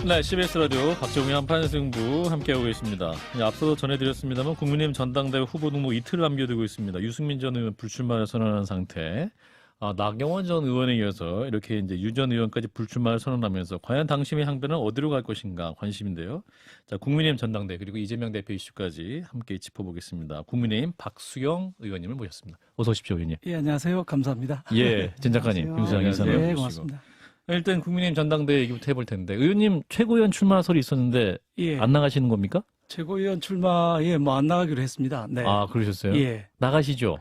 네, CBS 라디오 박정희 한판승부 함께하고 계십니다. 앞서 전해드렸습니다만 국민의힘 전당대회 후보 등록 이틀 남겨두고 있습니다. 유승민 전 의원 불출마를 선언한 상태. 나경원 전 의원에 이어서 이렇게 이제 유 전 의원까지 불출마를 선언하면서 과연 당심의 향배는 어디로 갈 것인가 관심인데요. 자, 국민의힘 전당대 그리고 이재명 대표 이슈까지 함께 짚어보겠습니다. 국민의힘 박수영 의원님을 모셨습니다. 어서 오십시오, 의원님. 예, 안녕하세요. 감사합니다. 예, 진 작가님, 김수장 인사를 네, 해주시고. 고맙습니다. 일단 국민의힘 전당대 얘기부터 해볼 텐데 의원님 최고위원 출마설이 있었는데 예, 안 나가시는 겁니까? 최고위원 출마에 뭐 안 나가기로 했습니다. 네. 아, 그러셨어요? 예. 나가시죠.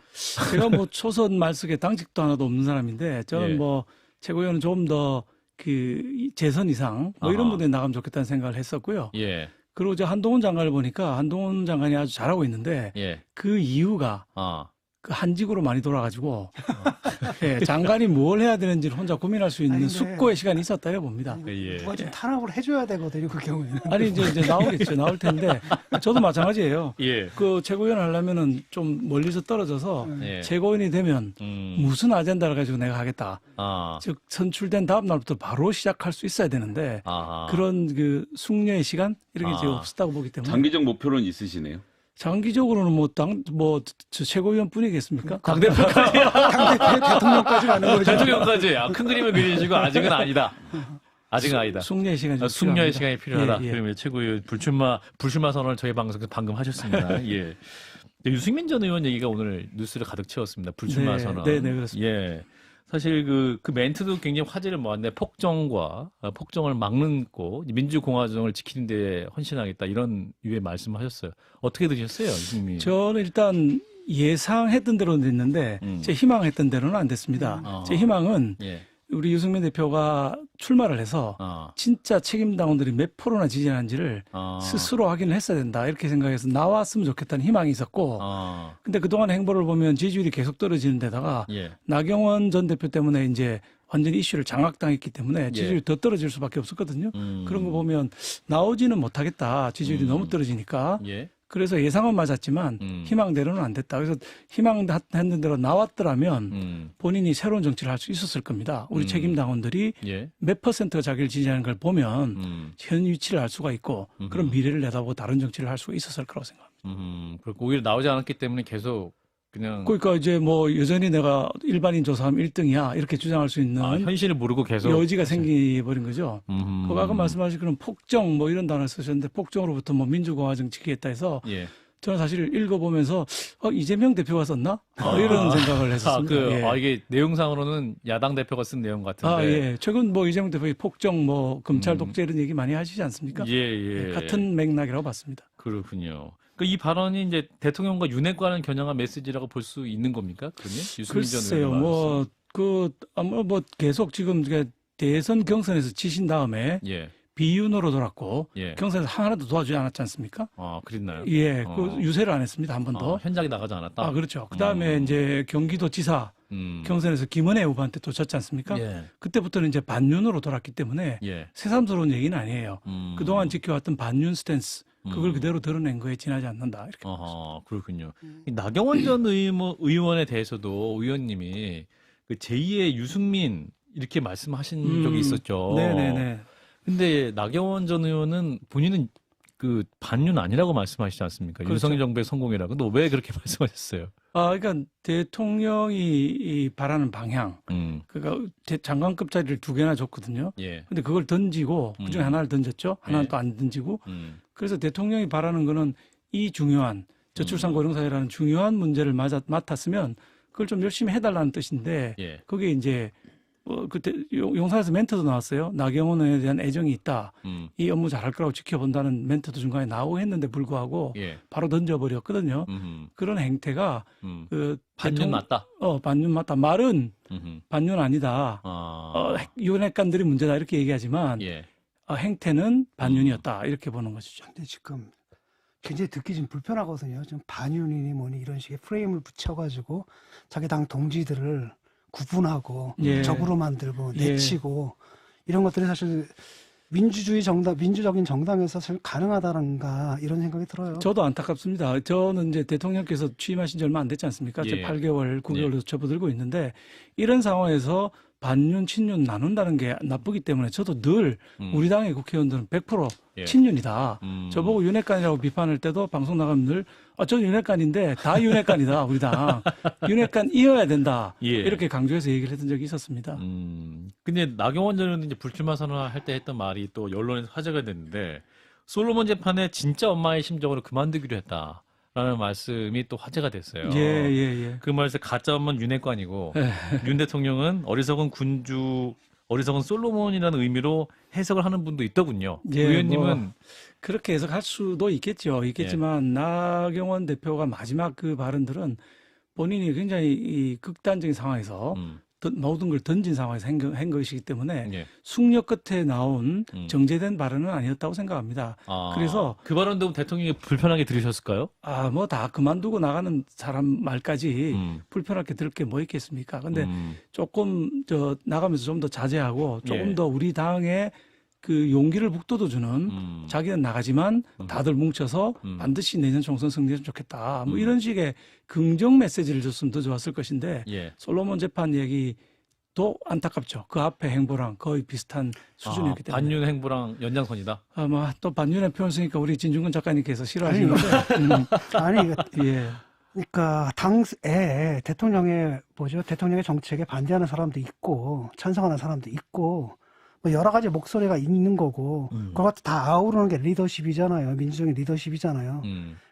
제가 뭐 초선 말석에 당직도 하나도 없는 사람인데 저는 예. 뭐 최고위원은 좀 더 그 재선 이상 뭐 이런 아하. 분에 나가면 좋겠다는 생각을 했었고요. 예, 그리고 저 한동훈 장관을 보니까 한동훈 장관이 아주 잘하고 있는데 예. 그 이유가 그 한직으로 많이 돌아가지고 예, 장관이 뭘 해야 되는지를 혼자 고민할 수 있는 아니, 네. 숙고의 시간이 있었다요 봅니다. 예. 누가 좀 탄압을 해줘야 되거든요, 그 경우에는. 아니 이제 나오겠죠. 나올 텐데 저도 마찬가지예요. 예. 그 최고위원 하려면은 좀 멀리서 떨어져서 예. 최고위원이 되면 무슨 아젠다를 가지고 내가 하겠다. 아, 즉 선출된 다음 날부터 바로 시작할 수 있어야 되는데 아하. 그런 그 숙려의 시간 이런 게 이제 아. 없었다고 보기 때문에 장기적 목표는 있으시네요. 장기적으로는 저 최고위원뿐이겠습니까? 대통령까지 가는 거죠. 대통령까지 큰 그림을 그리시고 아직은 아니다. 아직은 아니다. 숙려의 시간이 좀 숙려의 필요합니다. 시간이 필요하다. 예, 예. 그러면 최고위원 불출마 선언을 저희 방송에서 방금 하셨습니다. 예. 유승민 전 의원 얘기가 오늘 뉴스를 가득 채웠습니다. 불출마 네, 선언. 네, 네, 그렇습니다. 예. 사실 그 멘트도 굉장히 화제를 모았는데 폭정을 막는 거 민주공화정을 지키는 데 헌신하겠다 이런 유의 말씀하셨어요. 어떻게 드셨어요, 유승민? 저는 일단 예상했던 대로는 됐는데 제 희망했던 대로는 안 됐습니다. 제 희망은 예. 우리 유승민 대표가 출마를 해서 진짜 책임당원들이 몇 프로나 지지하는지를 스스로 확인을 했어야 된다 이렇게 생각해서 나왔으면 좋겠다는 희망이 있었고 근데 그동안 행보를 보면 지지율이 계속 떨어지는 데다가 예. 나경원 전 대표 때문에 이제 완전히 이슈를 장악당했기 때문에 지지율이 더 떨어질 수밖에 없었거든요. 그런 거 보면 나오지는 못하겠다. 지지율이 너무 떨어지니까. 예. 그래서 예상은 맞았지만 희망대로는 안 됐다. 그래서 희망했는 대로 나왔더라면 본인이 새로운 정치를 할 수 있었을 겁니다. 우리 책임당원들이 예. 몇 퍼센트가 자기를 지지하는 걸 보면 현 위치를 알 수가 있고 그런 미래를 내다보고 다른 정치를 할 수가 있었을 거라고 생각합니다. 그리고 오히려 나오지 않았기 때문에 계속 그냥 그러니까 이제 뭐 여전히 내가 일반인 조사하면 1등이야 이렇게 주장할 수 있는 현실을 모르고 계속 여지가 생겨버린 거죠. 그 아까 말씀하신 그런 폭정 뭐 이런 단어를 쓰셨는데 폭정으로부터 뭐 민주공화정 지키겠다 해서 예. 저는 사실 읽어보면서 이재명 대표가 썼나? 이런 생각을 했었습니다. 예. 이게 내용상으로는 야당 대표가 쓴 내용 같은데. 예. 최근 뭐 이재명 대표의 폭정, 뭐 검찰 독재 이런 얘기 많이 하시지 않습니까? 예. 같은 맥락이라고 봤습니다. 그렇군요. 이 발언이 이제 대통령과 윤핵관을 겨냥한 메시지라고 볼 수 있는 겁니까? 그러면 유승민 전 글쎄요, 의원 뭐 계속 지금 대선 경선에서 지신 다음에 예. 비윤으로 돌았고 예. 경선에서 하나도 도와주지 않았지 않습니까? 그랬나요? 예, 그 유세를 안 했습니다 한 번도. 현장에 나가지 않았다. 그렇죠. 그 다음에 이제 경기도지사 경선에서 김은혜 후보한테 또 졌지 않습니까? 예. 그때부터는 이제 반윤으로 돌았기 때문에 예. 새삼스러운 얘기는 아니에요. 그동안 지켜왔던 반윤 스탠스 그걸 그대로 드러낸 거에 지나지 않는다 이렇게. 그렇군요. 이 나경원 전 의원에 대해서도 의원님이 그 제2의 유승민 이렇게 말씀하신 적이 있었죠. 네네네. 근데 나경원 전 의원은 본인은 그 반윤 아니라고 말씀하시지 않습니까? 그렇죠. 윤석열 정부의 성공이라고. 근데 왜 그렇게 말씀하셨어요? 그러니까 대통령이 이 바라는 방향, 그러니까 장관급 자리를 2개나 줬거든요. 예. 근데 그걸 던지고 그중에 하나를 던졌죠. 하나는 예. 또 안 던지고. 그래서 대통령이 바라는 거는 이 중요한 저출산 고령사회라는 중요한 문제를 맡았으면 그걸 좀 열심히 해달라는 뜻인데 예. 그게 이제 그때 용산에서 멘트도 나왔어요. 나경원에 대한 애정이 있다. 이 업무 잘할 거라고 지켜본다는 멘트도 중간에 나오고 했는데 불구하고 예. 바로 던져버렸거든요. 그런 행태가 반윤 맞다. 반윤 맞다. 말은 반윤 아니다. 윤핵관들이 문제다 이렇게 얘기하지만 예. 행태는 반윤이었다 이렇게 보는 것이죠. 근데 지금 굉장히 듣기 좀 불편하거든요. 좀 반윤이니 뭐니 이런 식의 프레임을 붙여가지고 자기 당 동지들을 구분하고 예. 적으로 만들고 예. 내치고 이런 것들이 사실 민주적인 정당에서 사실 가능하다는가 이런 생각이 들어요. 저도 안타깝습니다. 저는 이제 대통령께서 취임하신 지 얼마 안 됐지 않습니까? 예. 제 8개월, 9개월로 예. 접어들고 있는데 이런 상황에서 반윤, 친윤 나눈다는 게 나쁘기 때문에 저도 늘 우리 당의 국회의원들은 100% 예. 친윤이다. 저보고 윤핵관이라고 비판할 때도 방송 나가면 늘 저 윤핵관인데 다 윤핵관이다. 우리 당. 윤핵관이어야 된다. 예. 이렇게 강조해서 얘기를 했던 적이 있었습니다. 근데 나경원 전 의원은 이제 불출마 선언할 때 했던 말이 또 언론에서 화제가 됐는데 솔로몬 재판에 진짜 엄마의 심정으로 그만두기로 했다. 라는 말씀이 또 화제가 됐어요. 예. 그 말에서 가짜 엄마는 윤핵관이고 윤 대통령은 어리석은 군주, 어리석은 솔로몬이라는 의미로 해석을 하는 분도 있더군요. 예, 의원님은 뭐 그렇게 해석할 수도 있겠지만 나경원 대표가 마지막 그 발언들은 본인이 굉장히 이 극단적인 상황에서 모든 걸 던진 상황에서 한 것이기 때문에 예. 숙려 끝에 나온 정제된 발언은 아니었다고 생각합니다. 그래서 그 발언도 대통령이 불편하게 들으셨을까요? 뭐 다 그만두고 나가는 사람 말까지 불편하게 들을 게 뭐 있겠습니까? 근데 조금 나가면서 좀 더 자제하고 조금 예. 더 우리 당의 그 용기를 북돋워주는 자기는 나가지만 다들 뭉쳐서 반드시 내년 총선 승리했으면 좋겠다. 뭐 이런 식의 긍정 메시지를 줬으면 더 좋았을 것인데 예. 솔로몬 재판 얘기도 안타깝죠. 그 앞에 행보랑 거의 비슷한 수준이었기 때문에. 반윤 행보랑 연장선이다. 아마 또 반윤의 표현 쓰니까 우리 진중근 작가님께서 싫어하시는데. 아니, 예. 그러니까 당에 대통령의 정책에 반대하는 사람도 있고 찬성하는 사람도 있고 뭐 여러 가지 목소리가 있는 거고 그걸 다 아우르는 게 리더십이잖아요. 민주적인 리더십이잖아요.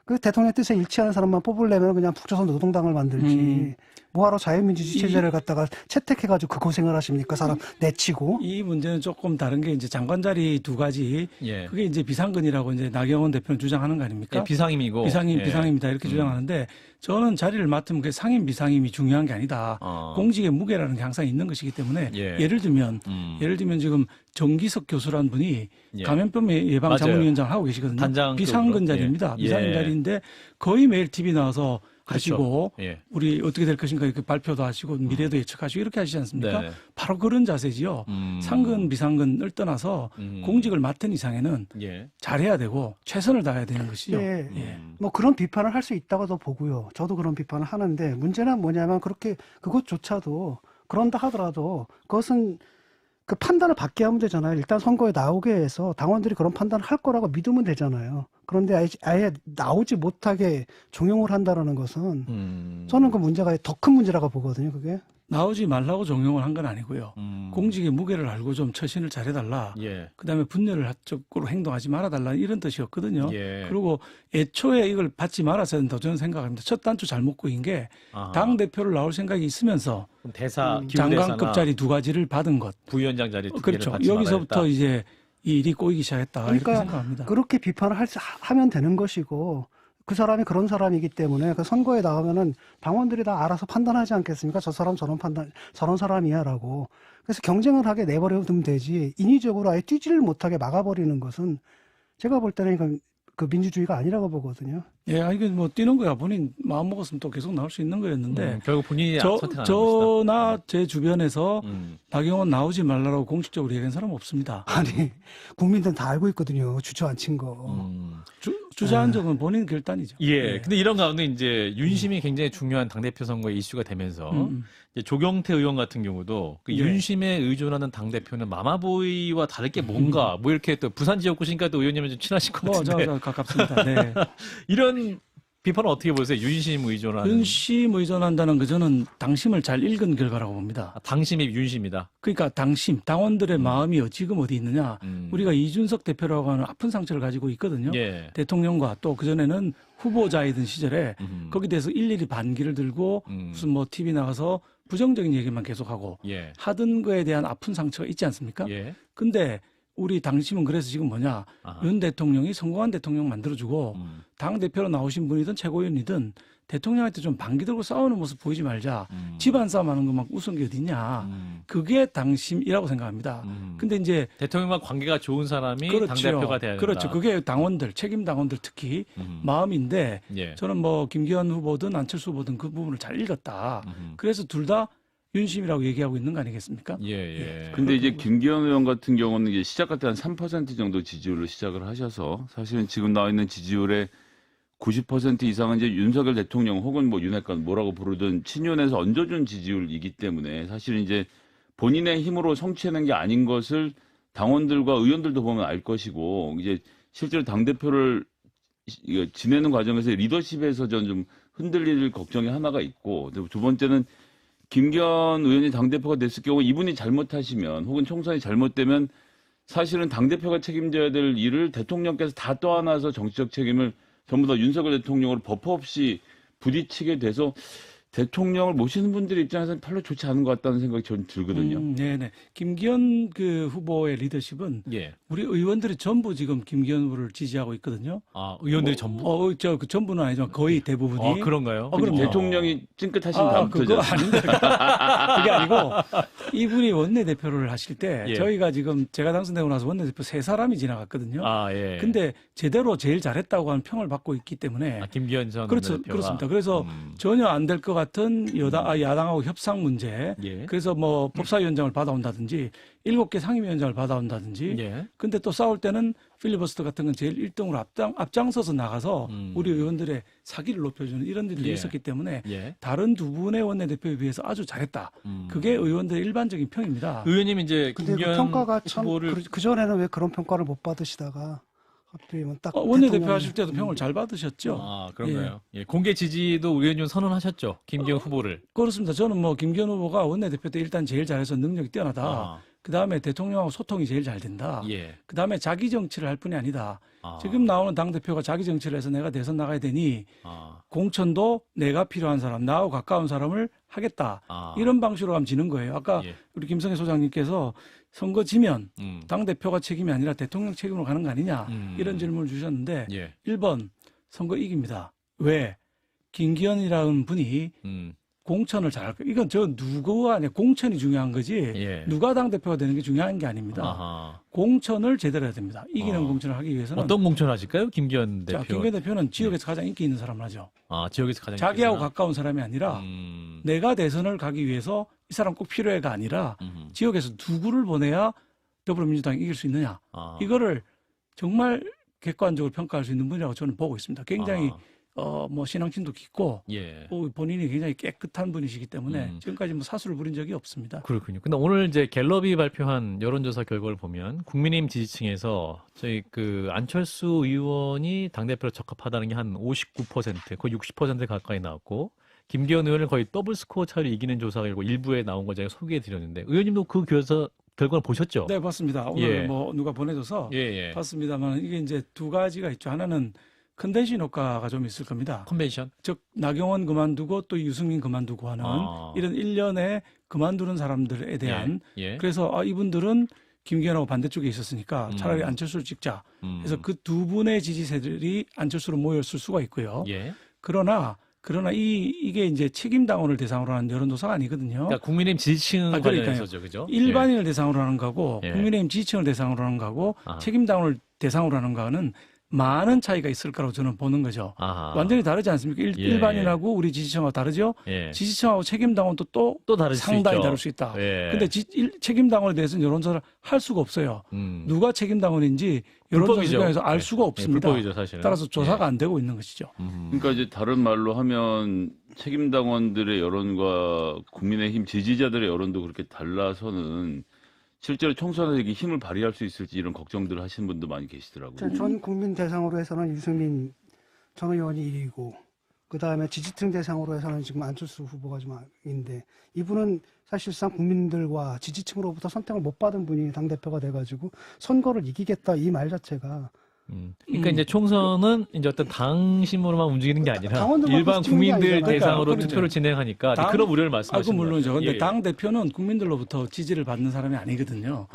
그 대통령 뜻에 일치하는 사람만 뽑으려면 그냥 북조선 노동당을 만들지 뭐하러 자유민주주의 체제를 갖다가 채택해가지고 그 고생을 하십니까? 사람 내치고. 이 문제는 조금 다른 게 이제 장관 자리 두 가지. 예. 그게 이제 비상근이라고 이제 나경원 대표는 주장하는 거 아닙니까? 예, 비상임이고. 비상임이다 이렇게 주장하는데 저는 자리를 맡으면 그 상임 비상임이 중요한 게 아니다. 공직의 무게라는 게 항상 있는 것이기 때문에 예를 들면 지금 정기석 교수라는 분이 감염병 예방 자문위원장 하고 계시거든요. 단장 비상근 자리입니다. 비상근 자리인데 거의 매일 TV 나와서 하시고 우리 어떻게 될 것인가 이렇게 발표도 하시고 미래도 예측하시고 이렇게 하시지 않습니까? 네네. 바로 그런 자세지요. 상근 비상근을 떠나서 공직을 맡은 이상에는 잘해야 되고 최선을 다해야 되는 것이죠. 뭐 그런 비판을 할 수 있다고도 보고요. 저도 그런 비판을 하는데 문제는 뭐냐면 그것조차도 그런다 하더라도 그것은 그 판단을 받게 하면 되잖아요. 일단 선거에 나오게 해서 당원들이 그런 판단을 할 거라고 믿으면 되잖아요. 그런데 아예 나오지 못하게 종용을 한다라는 것은 저는 그 문제가 더 큰 문제라고 보거든요. 그게. 나오지 말라고 종용을 한 건 아니고요. 공직의 무게를 알고 좀 처신을 잘해달라. 그다음에 분열을 쪽으로 행동하지 말아달라 이런 뜻이었거든요. 그리고 애초에 이걸 받지 말았어야 된다고 저는 생각합니다. 첫 단추 잘못 꼬인 게 당 대표를 나올 생각이 있으면서 대사 장관급 자리 두 가지를 받은 것. 부위원장 자리 두 그렇죠. 개를 받지 여기서부터 말아야겠다. 이제 이 일이 꼬이기 시작했다. 그러니까 이렇게 생각합니다. 그렇게 비판을 하면 되는 것이고 그 사람이 그런 사람이기 때문에 그 선거에 나오면은 당원들이 다 알아서 판단하지 않겠습니까? 저 사람 저런 사람이야라고. 그래서 경쟁을 하게 내버려두면 되지 인위적으로 아예 뛰지를 못하게 막아버리는 것은 제가 볼 때는 이건 그 민주주의가 아니라고 보거든요. 이게 뭐 뛰는 거야. 본인 마음 먹었으면 또 계속 나올 수 있는 거였는데. 결국 본인이 선택한 저나 제 주변에서 나경원 나오지 말라고 공식적으로 얘기한 사람은 없습니다. 아니, 국민들은 다 알고 있거든요. 주저앉힌 거. 주저한 적은 본인 결단이죠. 근데 이런 가운데 이제 윤심이 굉장히 중요한 당대표 선거에 이슈가 되면서 이제 조경태 의원 같은 경우도 그 윤심에 의존하는 당대표는 마마보이와 다를 게 뭔가 뭐 이렇게 또 부산 지역구시니까 또 의원님은 좀 친하실 것 같은데. 저 가깝습니다. 네. 이런 비판은 어떻게 보세요? 윤심 의존하는. 윤심 의존한다는 거 저는 당심을 잘 읽은 결과라고 봅니다. 당심이 윤심이다. 그러니까 당심, 당원들의 마음이 지금 어디 있느냐. 우리가 이준석 대표라고 하는 아픈 상처를 가지고 있거든요. 대통령과 또 그전에는 후보자이던 시절에 거기에 대해서 일일이 반기를 들고 무슨 뭐 TV 나가서 부정적인 얘기만 계속하고 하던 거에 대한 아픈 상처가 있지 않습니까? 근데 우리 당심은 그래서 지금 뭐냐. 윤 대통령이 성공한 대통령 만들어주고 당대표로 나오신 분이든 최고위원이든 대통령한테 좀 반기 들고 싸우는 모습 보이지 말자. 집안 싸움 하는 거 막 우스운 게 어딨냐. 그게 당심이라고 생각합니다. 근데 이제 대통령과 관계가 좋은 사람이 당대표가 돼야 된다. 그렇죠. 그게 당원들, 책임 당원들 특히 마음인데 저는 뭐 김기현 후보든 안철수 후보든 그 부분을 잘 읽었다. 그래서 둘 다 윤심이라고 얘기하고 있는 거 아니겠습니까? 근데 이제 김기현 의원 같은 경우는 이제 시작할 때 한 3% 정도 지지율로 시작을 하셔서 사실은 지금 나와 있는 지지율의 90% 이상은 이제 윤석열 대통령 혹은 뭐 윤핵관 뭐라고 부르든 친윤에서 얹어준 지지율이기 때문에 사실은 이제 본인의 힘으로 성취해낸 게 아닌 것을 당원들과 의원들도 보면 알 것이고 이제 실제로 당대표를 지내는 과정에서 리더십에서 저는 좀 흔들릴 걱정이 하나가 있고 두 번째는 김기현 의원이 당대표가 됐을 경우 이분이 잘못하시면 혹은 총선이 잘못되면 사실은 당대표가 책임져야 될 일을 대통령께서 다 떠안아서 정치적 책임을 전부 다 윤석열 대통령으로 버프 없이 부딪히게 돼서 대통령을 모시는 분들 입장에서는 별로 좋지 않은 것 같다는 생각이 저는 들거든요. 네네. 김기현 그 후보의 리더십은 우리 의원들이 전부 지금 김기현 후보를 지지하고 있거든요. 아, 의원들이 전부? 그 전부는 아니지만 거의 대부분이. 아, 그런가요? 그럼 대통령이 찡긋하신 다음부터. 그거 아닌데. 그게 아니고 이분이 원내대표를 하실 때 저희가 지금 제가 당선되고 나서 원내대표 3사람이 지나갔거든요. 아, 예. 근데 제대로 제일 잘했다고 하는 평을 받고 있기 때문에. 김기현 전 그렇죠. 원내대표가. 그렇습니다. 그래서 전혀 안 될 것 같은 야당하고 협상 문제. 그래서 뭐 법사위원장을 받아온다든지 7개 상임위원장을 받아온다든지. 근데 또 싸울 때는 필리버스터 같은 건 제일 1등으로 앞장서서 나가서 우리 의원들의 사기를 높여주는 이런 일들이 있었기 때문에 다른 두 분의 원내대표에 비해서 아주 잘했다. 그게 의원들의 일반적인 평입니다. 의원님 이제 근데 그 김기현 평가가 참 후보를 그전에는 왜 그런 평가를 못 받으시다가 하필이면 딱 원내대표 하실 때도 평을 잘 받으셨죠. 아, 그런가요? 공개 지지도 의원님 선언하셨죠. 김기현 후보를. 그렇습니다. 저는 뭐 김기현 후보가 원내대표 때 일단 제일 잘해서 능력이 뛰어나다. 그다음에 대통령하고 소통이 제일 잘 된다. 그다음에 자기 정치를 할 뿐이 아니다. 지금 나오는 당대표가 자기 정치를 해서 내가 대선 나가야 되니 공천도 내가 필요한 사람, 나하고 가까운 사람을 하겠다. 이런 방식으로 가면 지는 거예요. 아까 우리 김성애 소장님께서 선거 지면 당대표가 책임이 아니라 대통령 책임으로 가는 거 아니냐. 이런 질문을 주셨는데 1번 선거 이깁니다. 왜? 김기현이라는 분이 공천을 잘할 거예요. 이건 누구가 아니라 공천이 중요한 거지 누가 당대표가 되는 게 중요한 게 아닙니다. 공천을 제대로 해야 됩니다. 이기는 공천을 하기 위해서는. 어떤 공천을 하실까요? 김기현 대표. 김기현 대표는 지역에서 가장 인기 있는 사람을 하죠. 지역에서 가장 자기하고 가까운 사람이 아니라 내가 대선을 가기 위해서 이 사람 꼭 필요해가 아니라 지역에서 누구를 보내야 더불어민주당이 이길 수 있느냐. 이거를 정말 객관적으로 평가할 수 있는 분이라고 저는 보고 있습니다. 굉장히 뭐 신앙심도 깊고 본인이 굉장히 깨끗한 분이시기 때문에 지금까지 뭐 사수를 부린 적이 없습니다. 그렇군요. 근데 오늘 이제 갤럽이 발표한 여론조사 결과를 보면 국민의힘 지지층에서 저희 그 안철수 의원이 당대표로 적합하다는 게 한 59%, 거의 60% 가까이 나왔고 김기현 의원을 거의 더블 스코어 차이로 이기는 조사 결과 일부에 나온 거 제가 소개해 드렸는데 의원님도 그 교사 결과를 보셨죠? 네, 봤습니다. 오늘 뭐 누가 보내줘서 봤습니다만 이게 이제 두 가지가 있죠. 하나는 컨벤션 효과가 좀 있을 겁니다. 컨벤션? 즉 나경원 그만두고 또 유승민 그만두고 하는 이런 일련의 그만두는 사람들에 대한 그래서 이분들은 김기현하고 반대쪽에 있었으니까 차라리 안철수를 찍자. 그래서 그 두 분의 지지세들이 안철수로 모였을 수가 있고요. 그러나 이게 이제 책임당원을 대상으로 하는 여론조사가 아니거든요. 그러니까 국민의힘 지지층 관련해서죠, 그죠? 일반인을 대상으로 하는 거고 국민의힘 지지층을 대상으로 하는 거고 책임당원을 대상으로 하는 거는 많은 차이가 있을 거라고 저는 보는 거죠. 완전히 다르지 않습니까? 일반인하고 우리 지지층하고 다르죠. 지지층하고 책임당원도 또 상당히 다를 수 있다. 근데 책임당원에 대해서는 여론조사를 할 수가 없어요. 누가 책임당원인지 여론조사에서 알 수가 없습니다. 불법이죠, 사실은. 따라서 조사가 안 되고 있는 것이죠. 그러니까 이제 다른 말로 하면 책임당원들의 여론과 국민의힘 지지자들의 여론도 그렇게 달라서는 실제로 총선에 힘을 발휘할 수 있을지 이런 걱정들을 하시는 분도 많이 계시더라고요. 전 국민 대상으로 해서는 유승민 전 의원이 1위고 그다음에 지지층 대상으로 해서는 지금 안철수 후보가 좀 인데 이분은 사실상 국민들과 지지층으로부터 선택을 못 받은 분이 당대표가 돼가지고 선거를 이기겠다 이 말 자체가 그러니까 이제 총선은 이제 어떤 당심으로만 움직이는 게 아니라 당원들만 일반 국민들 그러니까 대상으로 그러니까 투표를 진행하니까 그런 우려를 말씀하시는 거죠. 물론이죠. 근데 당 대표는 국민들로부터 지지를 받는 사람이 아니거든요.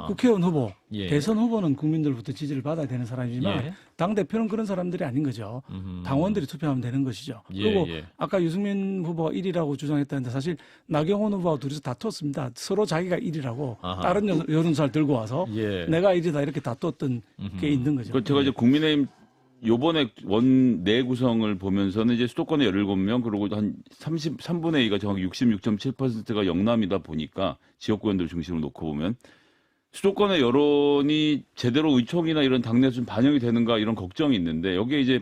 국회의원 후보, 대선 후보는 국민들로부터 지지를 받아야 되는 사람이지만 당 대표는 그런 사람들이 아닌 거죠. 당원들이 투표하면 되는 것이죠. 그리고 아까 유승민 후보가 1위라고 주장했다는데 사실 나경원 후보와 둘이서 다투었습니다. 서로 자기가 1위라고 다른 여론조사를 들고 와서 내가 1위다 이렇게 다투었던 게 있는 거죠. 제가 이제 국민의힘 요번에 원내 구성을 보면서는 이제 수도권에 17명 그리고 한 33분의 2가 정확히 66.7%가 영남이다 보니까 지역구원들 중심으로 놓고 보면 수도권의 여론이 제대로 의총이나 이런 당내에서 좀 반영이 되는가 이런 걱정이 있는데 여기에 이제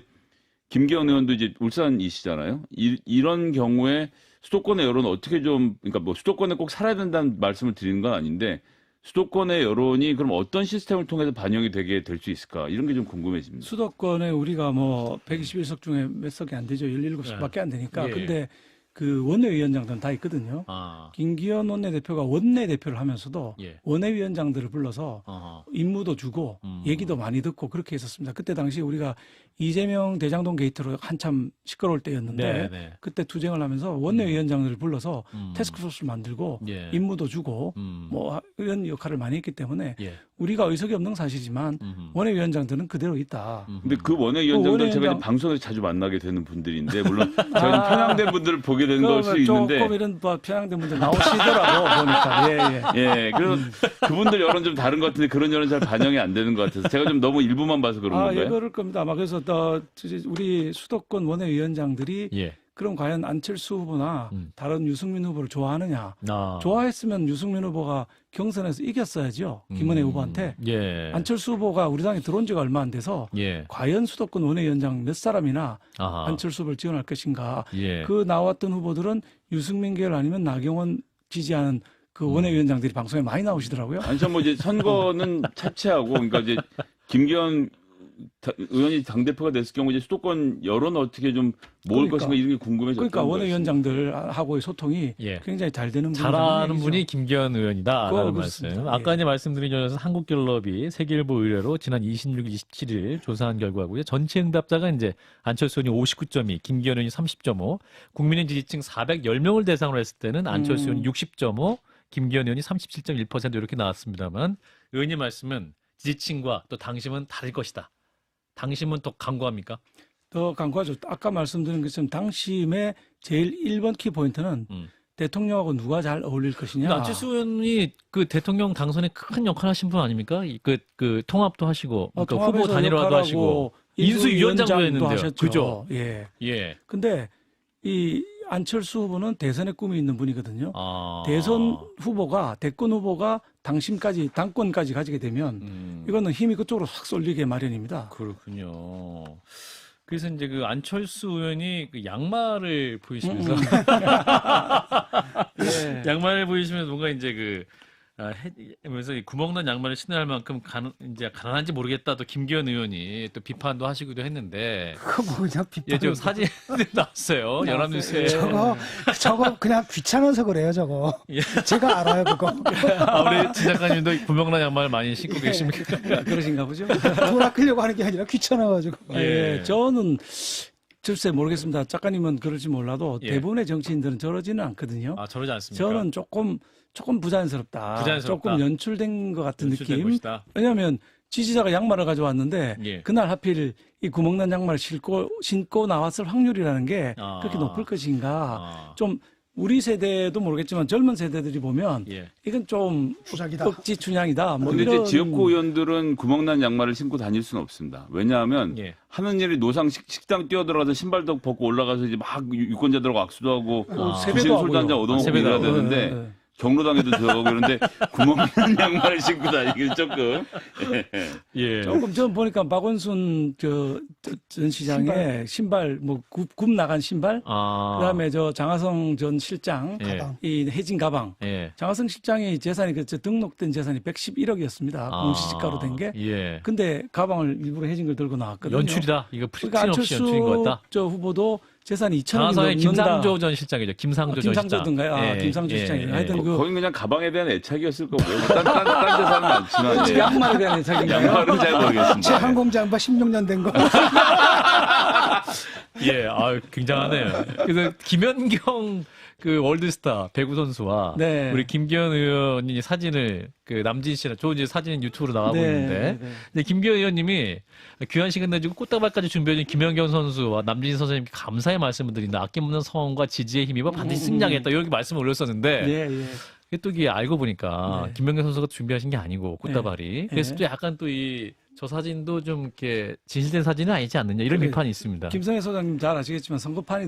김기현 의원도 이제 울산이시잖아요. 이런 경우에 수도권의 여론은 어떻게 좀 그러니까 뭐 수도권에 꼭 살아야 된다는 말씀을 드리는 건 아닌데 수도권의 여론이 그럼 어떤 시스템을 통해서 반영이 되게 될 수 있을까? 이런 게 좀 궁금해집니다. 수도권에 우리가 뭐 121석 중에 몇 석이 안 되죠. 17석밖에 안 되니까. 예. 근데 그 원내위원장들은 다 있거든요. 김기현 원내대표가 원내대표를 하면서도 예. 원내위원장들을 불러서 임무도 주고 얘기도 많이 듣고 그렇게 했었습니다. 그때 당시 우리가 이재명 대장동 게이트로 한참 시끄러울 때였는데 네. 그때 투쟁을 하면서 원내위원장들을 불러서 태스크포스를 만들고 예. 임무도 주고 뭐 이런 역할을 많이 했기 때문에 예. 우리가 의석이 없는 사실이지만 원내위원장들은 그대로 있다. 근데 그 원내위원장들 제가 원내위원장- 이제 방송에서 자주 만나게 되는 분들인데 물론 제가 편향된 분들을 보게 되는 걸 수 있는데 조금 이런 뭐 편향된 분들 나오시더라고 보니까 예, 그래서 그분들 여론 좀 다른 것 같은데 그런 여론 잘 반영이 안 되는 것 같아서 제가 좀 너무 일부만 봐서 그런 건가요? 예, 그럴 겁니다. 아마 그래서 우리 수도권 원내위원장들이 예. 그럼 과연 안철수 후보나 다른 유승민 후보를 좋아하느냐? 아. 좋아했으면 유승민 후보가 경선에서 이겼어야죠. 김은혜 후보한테. 예. 안철수 후보가 우리 당에 들어온 지가 얼마 안 돼서 예. 과연 수도권 원내위원장 몇 사람이나 아하. 안철수 후보를 지원할 것인가? 예. 그 나왔던 후보들은 유승민 계열 아니면 나경원 지지하는 그 원내위원장들이 방송에 많이 나오시더라고요. 아니, 뭐 이제 선거는 차치하고, 그러니까 이제 김기현 의원이 당대표가 됐을 경우 이제 수도권 여론은 어떻게 좀 모을 그러니까. 것인가 이런 게 궁금해서. 그러니까 원내위원장들하고의 소통이 예. 굉장히 잘 되는 잘하는 얘기죠. 분이 김기현 의원이다라는 말씀. 그렇습니다. 아까 예. 이제 말씀드린 전에서 한국갤럽이 세계일보 의뢰로 지난 26, 27일 조사한 결과고요. 전체 응답자가 이제 안철수 의원이 59.2, 김기현 의원이 30.5, 국민의 지지층 410명을 대상으로 했을 때는 안철수 의원이 60.5, 김기현 의원이 37.1% 이렇게 나왔습니다만 의원님 말씀은 지지층과 또 당심은 다를 것이다. 당심은 더 강구합니까? 더 강구하죠. 아까 말씀드린 것처럼 당심의 제일 1번 키포인트는 대통령하고 누가 잘 어울릴 것이냐. 안철수 의원이 그 대통령 당선에 큰 역할 하신 분 아닙니까? 그 통합도 하시고, 그러니까 후보 통합에서 단일화도 역할하고 하시고, 인수위원장도 했는데요. 하셨죠. 그죠? 예. 예. 근데 이 안철수 후보는 대선에 꿈이 있는 분이거든요. 아. 대선 후보가 대권 후보가 당심까지 당권까지 가지게 되면 이거는 힘이 그쪽으로 확 쏠리게 마련입니다. 그렇군요. 그래서 이제 그 안철수 의원이 그 양말을 보이시면서 예. 양말을 보이시면서 뭔가 이제 하면서 구멍난 양말을 신어야 할 만큼 이제 가난한지 모르겠다. 또 김기현 의원이 또 비판도 하시기도 했는데. 그거 뭐냐 비판. 예, 좀 사진 나왔어요. 연합뉴스에. 저거 그냥 귀찮아서 그래요, 저거. 예. 제가 알아요, 그거. 우리 진 작가님도 구멍난 양말 많이 신고 계십니까? 그러신가 보죠. 돈 아끼려고 하는 게 아니라 귀찮아가지고. 예. 저는 글쎄 모르겠습니다. 작가님은 그럴지 몰라도 예. 대부분의 정치인들은 저러지는 않거든요. 아, 저러지 않습니까? 저는 조금 부자연스럽다. 조금 연출된 것 같은 연출된 느낌. 것이다. 왜냐하면 지지자가 양말을 가져왔는데 예. 그날 하필 이 구멍난 양말을 신고 나왔을 확률이라는 게 그렇게 높을 것인가. 좀 우리 세대도 모르겠지만 젊은 세대들이 보면 예. 이건 좀 주작이다. 억지 춘향이다. 뭐 근데 이런 이제 지역구 의원들은 구멍난 양말을 신고 다닐 수는 없습니다. 왜냐하면 예. 하는 일이 식당 뛰어들어가서 신발도 벗고 올라가서 이제 막 유권자들하고 악수도 하고 세배도 주시는 술도 하고요. 한잔 얻어먹고 세배도 이래야 하고. 되는데 경로당에도 들어가고 그런데 구멍난 양말을 신고 다니기 조금 예. 조금 전 보니까 박원순 전 시장의 신발 뭐 굽 나간 신발 그다음에 저 장하성 전 실장 예. 이 해진 가방 예. 장하성 실장의 재산이 등록된 재산이 111억이었습니다. 공시지가로 된 게. 예. 근데 가방을 일부러 해진 걸 들고 나왔거든요. 연출이다. 이거 그러니까 프리팅 없이 연출인 것 같다. 저 후보도 재산이 2천억이 장하성의 넘는다. 김상조 전 실장이죠. 김상조 전 실장. 김상조든가요? 김상조 실장이요. 하여튼 거긴 그냥 가방에 대한 애착이었을 거고요. 딴 재산은 많지만 예. 양말에 대한 애착인가요? 양말은 잘 모르겠습니다. 제 항공장바 16년 된 거. 예, 굉장하네요. 그래서 김연경 그 월드스타 배구 선수와 네. 우리 김기현 의원이 사진을 그 남진 씨랑 저 이제 사진 유튜브로 나가고 네, 있는데, 네. 근데 김기현 의원님이 귀한 시간 내주고 꽃다발까지 준비해준 김연경 선수와 남진 선생님께 감사의 말씀을 드린다. 아낌없는 성원과 지지의 힘입어 반드시 승리하겠다. 이렇게 말씀을 올렸었는데. 예, 예. 이게 또 이게 알고 보니까 네. 김연경 선수가 준비하신 게 아니고 꽃다발이. 네. 그래서 또 약간 또 저 사진도 좀 이렇게 진실된 사진은 아니지 않느냐 이런 그래. 비판이 있습니다. 김성애 소장님 잘 아시겠지만 선거판이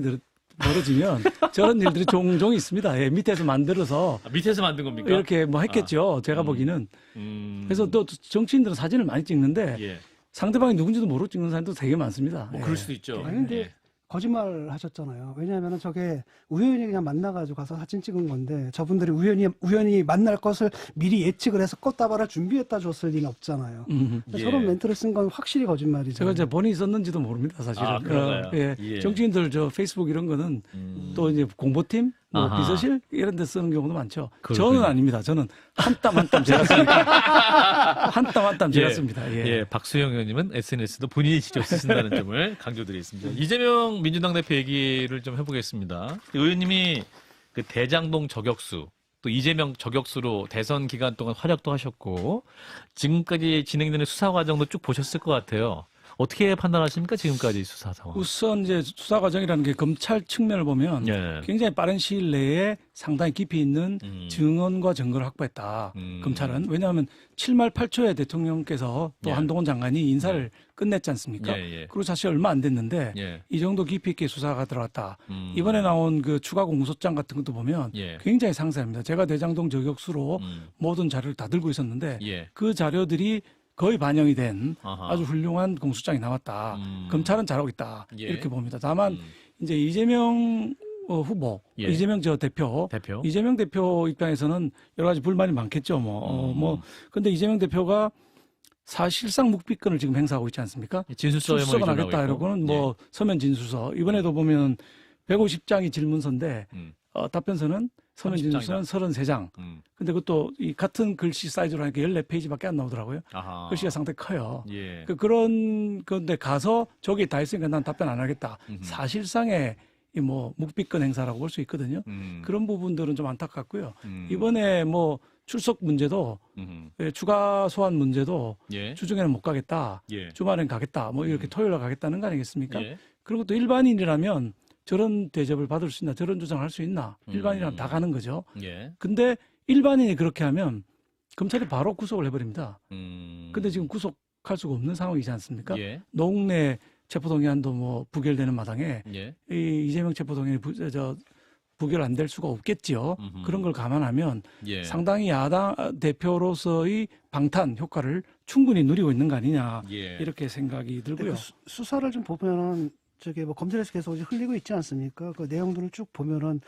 벌어지면 저런 일들이 종종 있습니다. 예, 밑에서 만들어서 밑에서 만든 겁니까? 이렇게 뭐 했겠죠. 제가 보기는. 그래서 또 정치인들은 사진을 많이 찍는데 예. 상대방이 누군지도 모르고 찍는 사람도 되게 많습니다. 뭐 예. 그럴 수도 있죠. 아니, 근데 예. 거짓말 하셨잖아요. 왜냐하면 저게 우연히 그냥 만나가지고 가서 사진 찍은 건데 저분들이 우연히 만날 것을 미리 예측을 해서 꽃다발을 준비했다 줬을 리는 없잖아요. 예. 저런 멘트를 쓴 건 확실히 거짓말이죠. 제가 이제 본인이 썼는지도 모릅니다, 사실은. 아, 그런가요? 예. 예. 정치인들 저 페이스북 이런 거는 또 이제 공보팀, 뭐 아하. 비서실 이런 데 쓰는 경우도 많죠. 그렇군요. 저는 아닙니다. 저는 한 땀 한 땀 제가 씁니다. 한 땀 한 땀 제가 예. 씁니다. 예. 예, 박수영 의원님은 SNS도 본인이 직접 쓰신다는 점을 강조드리겠습니다. 이재명 민주당 대표 얘기를 좀 해보겠습니다. 의원님이 그 대장동 저격수, 또 이재명 저격수로 대선 기간 동안 활약도 하셨고, 지금까지 진행되는 수사 과정도 쭉 보셨을 것 같아요. 어떻게 판단하십니까? 지금까지 수사 상황. 우선 이제 수사 과정이라는 게 검찰 측면을 보면 예. 굉장히 빠른 시일 내에 상당히 깊이 있는 증언과 증거를 확보했다. 검찰은. 왜냐하면 7말 8초에 대통령께서 또 예. 한동훈 장관이 인사를 끝냈지 않습니까? 예, 예. 그리고 사실 얼마 안 됐는데 예. 이 정도 깊이 있게 수사가 들어갔다. 이번에 나온 그 추가 공소장 같은 것도 보면 예. 굉장히 상세합니다. 제가 대장동 저격수로 모든 자료를 다 들고 있었는데 예. 그 자료들이 거의 반영이 된 아하. 아주 훌륭한 공소장이 나왔다. 검찰은 잘하고 있다. 예. 이렇게 봅니다. 다만 이제 이재명 후보, 예. 이재명 저 대표, 이재명 대표 입장에서는 여러 가지 불만이 많겠죠. 근데 이재명 대표가 사실상 묵비권을 지금 행사하고 있지 않습니까? 출석은 하겠다 이러고는 뭐 서면 진술서. 이번에도 보면 150장이 질문서인데 답변서는 서면 진술서는 33장. 근데 그것도 이 같은 글씨 사이즈로 하니까 14페이지밖에 안 나오더라고요. 아하. 글씨가 상당히 커요. 예. 그런 건데 가서 저기 다 있으니까 난 답변 안 하겠다. 사실상의 이 뭐 묵비권 행사라고 볼 수 있거든요. 그런 부분들은 좀 안타깝고요. 이번에 뭐 출석 문제도 추가 소환 문제도 예. 주중에는 못 가겠다. 예. 주말엔 가겠다. 뭐 이렇게 토요일에 가겠다는 거 아니겠습니까? 예. 그리고 또 일반인이라면 저런 대접을 받을 수 있나, 저런 주장을 할 수 있나? 일반인이라면 다 가는 거죠. 예. 근데 일반인이 그렇게 하면 검찰이 바로 구속을 해버립니다. 근데 지금 구속할 수가 없는 상황이지 않습니까? 예. 노웅래 체포동의안도 뭐 부결되는 마당에 예. 이 이재명 체포동의안이 부결 안 될 수가 없겠지요. 그런 걸 감안하면 예. 상당히 야당 대표로서의 방탄 효과를 충분히 누리고 있는 거 아니냐 예. 이렇게 생각이 들고요. 수사를 좀 보면은 저기 뭐 검찰에서 계속 흘리고 있지 않습니까? 그 내용들을 쭉 보면은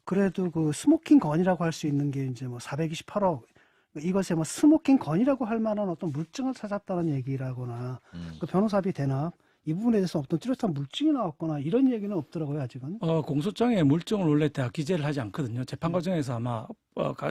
그래도 그 스모킹 건이라고 할 수 있는 게 이제 뭐 428억 이것에 뭐 스모킹 건이라고 할 만한 어떤 물증을 찾았다는 얘기라거나 그 변호사비 대납 이 부분에 대해서 어떤 뚜렷한 물증이 나왔거나 이런 얘기는 없더라고요, 아직은. 공소장에 물증을 원래 다 기재를 하지 않거든요. 재판 과정에서 아마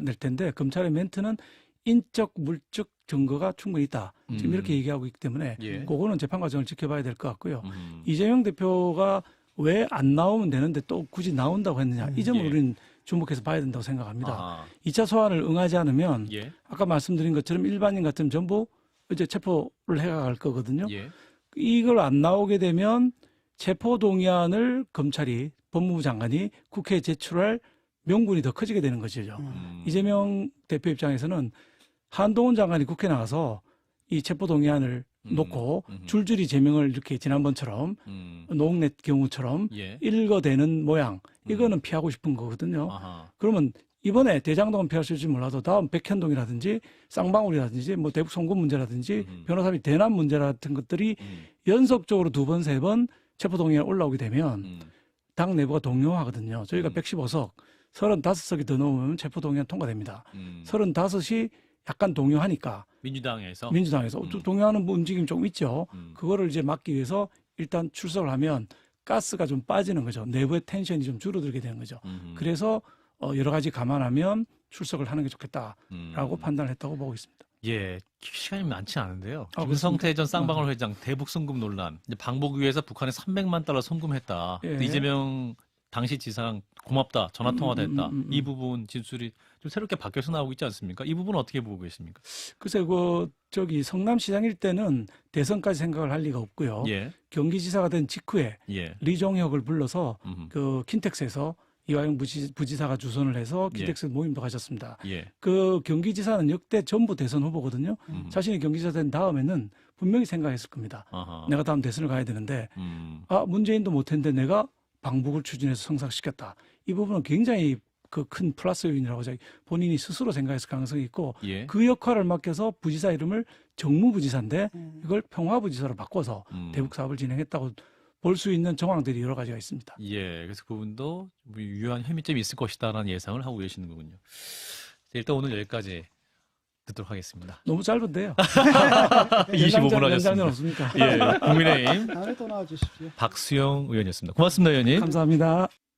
낼 텐데 검찰의 멘트는 인적 물적 증거가 충분히 있다. 지금 이렇게 얘기하고 있기 때문에 예. 그거는 재판 과정을 지켜봐야 될 것 같고요. 이재명 대표가 왜 안 나오면 되는데 또 굳이 나온다고 했느냐. 이 점을 예. 우리는 주목해서 봐야 된다고 생각합니다. 아하. 2차 소환을 응하지 않으면 예. 아까 말씀드린 것처럼 일반인 같으면 전부 이제 체포를 해갈 거거든요. 예. 이걸 안 나오게 되면 체포동의안을 검찰이 법무부 장관이 국회에 제출할 명분이 더 커지게 되는 것이죠. 이재명 대표 입장에서는 한동훈 장관이 국회에 나가서 이 체포동의안을 놓고 줄줄이 제명을 이렇게 지난번처럼 노웅래 경우처럼 예. 읽어대는 모양 이거는 피하고 싶은 거거든요. 아하. 그러면 이번에 대장동은 피할 수 있을지 몰라도 다음 백현동이라든지 쌍방울이라든지 뭐 대북 송금 문제라든지 변호사비 대납 문제 같은 것들이 연속적으로 2번, 3번 체포동의안 올라오게 되면 당 내부가 동요하거든요. 저희가 115석, 35석이 더 넘으면 체포동의안 통과됩니다. 35이 약간 동요하니까 민주당에서 동요하는 움직임이 조금 있죠. 그거를 이제 막기 위해서 일단 출석을 하면 가스가 좀 빠지는 거죠. 내부의 텐션이 좀 줄어들게 되는 거죠. 그래서 여러 가지 감안하면 출석을 하는 게 좋겠다라고 판단을 했다고 보고 있습니다. 예, 시간이 많지 않은데요. 아, 김성태 전 쌍방울 회장 대북 송금 논란, 이제 방북 위해서 북한에 300만 달러 송금했다. 예. 이재명 당시 지사랑 고맙다, 전화 통화도 했다. 이 부분 진술이 좀 새롭게 바뀌어서 나오고 있지 않습니까? 이 부분은 어떻게 보고 계십니까? 글쎄, 성남시장일 때는 대선까지 생각을 할 리가 없고요. 예, 경기지사가 된 직후에 예, 리종혁을 불러서 그 킨텍스에서 이화영 부지사가 주선을 해서 킨텍스 모임도 가졌습니다. 예, 그 경기지사는 역대 전부 대선 후보거든요. 자신이 경기지사 된 다음에는 분명히 생각했을 겁니다. 아하. 내가 다음 대선을 가야 되는데 문재인도 못했는데 내가 방북을 추진해서 성사시켰다. 이 부분은 굉장히 그 큰 플러스 요인이라고 본인이 스스로 생각했을 가능성이 있고 예. 그 역할을 맡겨서 부지사 이름을 정무부지사인데 이걸 평화부지사로 바꿔서 대북 사업을 진행했다고 볼 수 있는 정황들이 여러 가지가 있습니다. 예, 그래서 그분도 뭐 유효한 혐의점이 있을 것이다라는 예상을 하고 계시는 거군요. 일단 오늘 여기까지 듣도록 하겠습니다. 너무 짧은데요. 25분 연장은 하셨습니다. 없습니까? 예, 국민의힘 다음에 또 나와주십시오. 박수영 의원이었습니다. 고맙습니다, 의원님. 감사합니다.